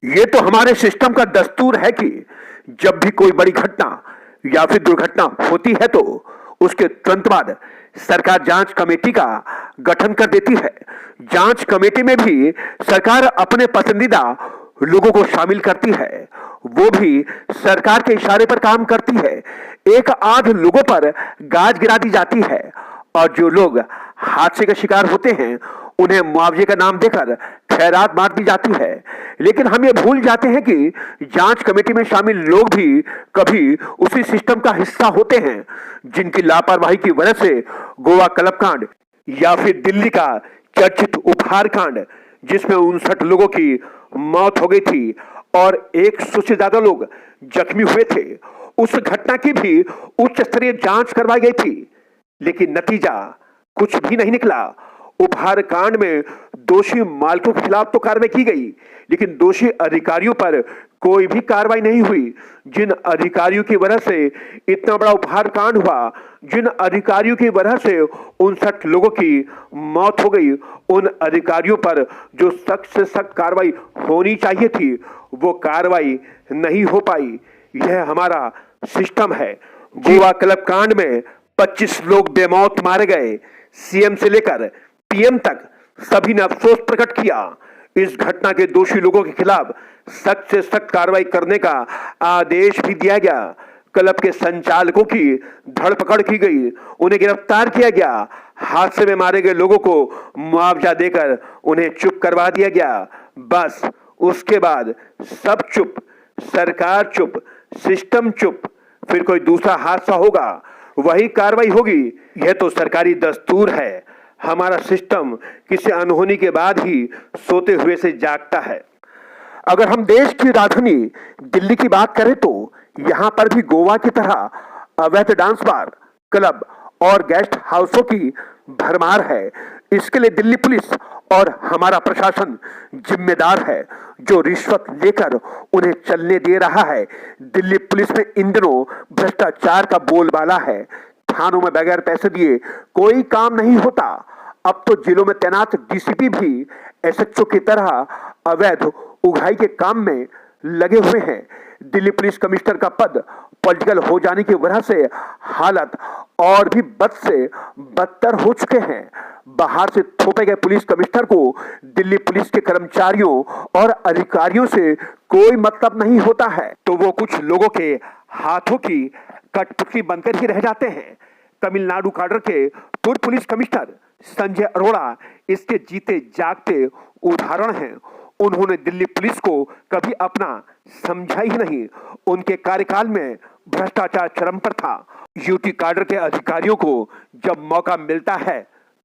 ये तो हमारे सिस्टम का दस्तूर है कि जब भी कोई बड़ी घटना या फिर दुर्घटना होती है तो उसके तुरंत बाद सरकार जांच कमेटी का गठन कर देती है। जांच कमेटी में भी सरकार अपने पसंदीदा लोगों को शामिल करती है। वो भी सरकार के इशारे पर काम करती है। एक आध लोगों पर गाज गिरा दी जाती है और जो लोग हादसे का शिकार होते हैं उन्हें मुआवजे का नाम देकर खैरात बांट दी जाती है। लेकिन हम ये भूल जाते हैं कि जांच कमेटी में शामिल लोग भी कभी उसी सिस्टम का हिस्सा होते हैं जिनकी लापरवाही की वजह से गोवा क्लब कांड या फिर दिल्ली का चर्चित उपहार कांड जिसमें 59 लोगों की मौत हो गई थी और 100 से ज्यादा लोग जख्मी हुए थे, उस घटना की भी उच्च स्तरीय जांच करवाई गई थी। लेकिन नतीजा कुछ भी नहीं निकला। उपहार कांड में दोषी मालिकों के खिलाफ तो कार्रवाई की गई, लेकिन दोषी अधिकारियों पर कोई भी कार्रवाई नहीं हुई। जिन अधिकारियों की वजह से इतना बड़ा उपहार कांड हुआ, जिन अधिकारियों की वजह से 59 लोगों की मौत हो गई, उन अधिकारियों पर जो सख्त से सख्त कार्रवाई होनी चाहिए थी वो कार्रवाई नहीं हो पाई। यह हमारा सिस्टम है। गोवा क्लब कांड में 25 लोग बेमौत मारे गए। सीएम से लेकर पीएम तक सभी ने अफसोस प्रकट किया। इस घटना के दोषी लोगों के खिलाफ सख्त से सख्त कार्रवाई करने का आदेश भी दिया गया। क्लब के संचालकों की धरपकड़ की गई, उन्हें गिरफ्तार किया गया। हादसे में मारे गए लोगों को मुआवजा देकर उन्हें चुप करवा दिया गया। बस उसके बाद सब चुप, सरकार चुप, सिस्टम चुप। फिर कोई दूसरा हादसा होगा, वही कार्रवाई होगी। यह तो सरकारी दस्तूर है। हमारा सिस्टम किसी अनहोनी के बाद ही सोते हुए से जागता है। अगर हम देश की राजधानी दिल्ली की बात करें तो यहां पर भी गोवा की तरह अवैध डांस बार, क्लब और गेस्ट हाउसों की भरमार है। इसके लिए दिल्ली पुलिस और हमारा प्रशासन जिम्मेदार है, जो रिश्वत लेकर उन्हें चलने दे रहा है। दिल्ली पुलिस में इन दिनों भ्रष्टाचार का बोलबाला है। थानों में बगैर पैसे दिए कोई काम नहीं होता। अब तो जिलों में तैनात डीसीपी भी एसएचओ की तरह अवैध उगाही के काम में लगे हुए हैं। दिल्ली पुलिस कमिश्नर का पद पॉलिटिकल हो जाने की वजह से हालत और भी बद से बदतर हो चुके हैं। बाहर से थोपे गए पुलिस कमिश्नर को दिल्ली पुलिस के कर्मचारियों और अधिकारियों से कोई मतलब नहीं होता है, तो वो कुछ लोगों के हाथों की कठपुतली बनकर ही रह जाते हैं। तमिलनाडु काडर के पूर्व पुलिस कमिश्नर संजय अरोड़ा इसके जीते जागते उदाहरण हैं। उन्होंने दिल्ली पुलिस को कभी अपना समझा ही नहीं। उनके कार्यकाल में भ्रष्टाचार चरम पर था। यूटी काडर के अधिकारियों को जब मौका मिलता है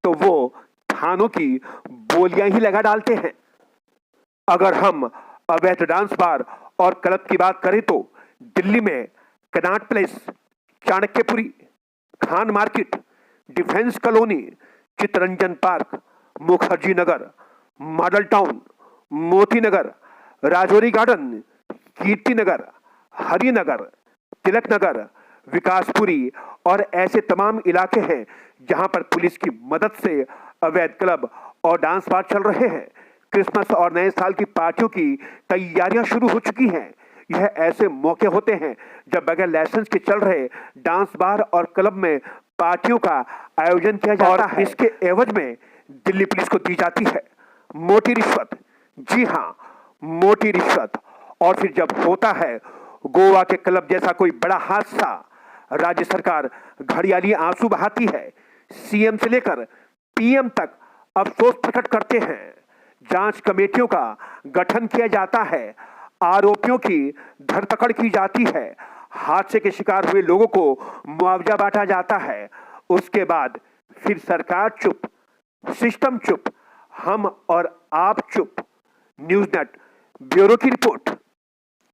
तो वो थानों की बोलियां ही लगा डालते हैं। अगर हम अवैध डांस बार और क्लब की बात करें तो दिल्ली में कनॉट प्लेस, चाणक्यपुरी, खान मार्केट, डिफेंस कॉलोनी, चित्तरंजन पार्क, मुखर्जी नगर, मॉडल टाउन, मोती नगर, राजौरी गार्डन, कीर्ति नगर, हरिनगर, तिलक नगर, विकासपुरी और ऐसे तमाम इलाके हैं जहां पर पुलिस की मदद से अवैध क्लब और डांस बार चल रहे हैं। क्रिसमस और नए साल की पार्टियों की तैयारियां शुरू हो चुकी हैं। यह ऐसे मौके होते हैं जब बगैर लाइसेंस के चल रहे डांस बार और क्लब में पार्टियों का आयोजन किया जाता है। इसके एवज में दिल्ली पुलिस को दी जाती है मोटी रिश्वत। जी हाँ, मोटी रिश्वत। और फिर जब होता है गोवा के क्लब जैसा कोई बड़ा हादसा, राज्य सरकार घड़ियाली आंसू बहाती है। सीएम से लेकर पीएम तक अफसोस प्रकट करते हैं। जांच कमेटियों का गठन किया जाता है, आरोपियों की धरपकड़ की जाती है, हादसे के शिकार हुए लोगों को मुआवजा बांटा जाता है। उसके बाद फिर सरकार चुप, सिस्टम चुप, हम और आप चुप। न्यूज़ नेट ब्यूरो की रिपोर्ट।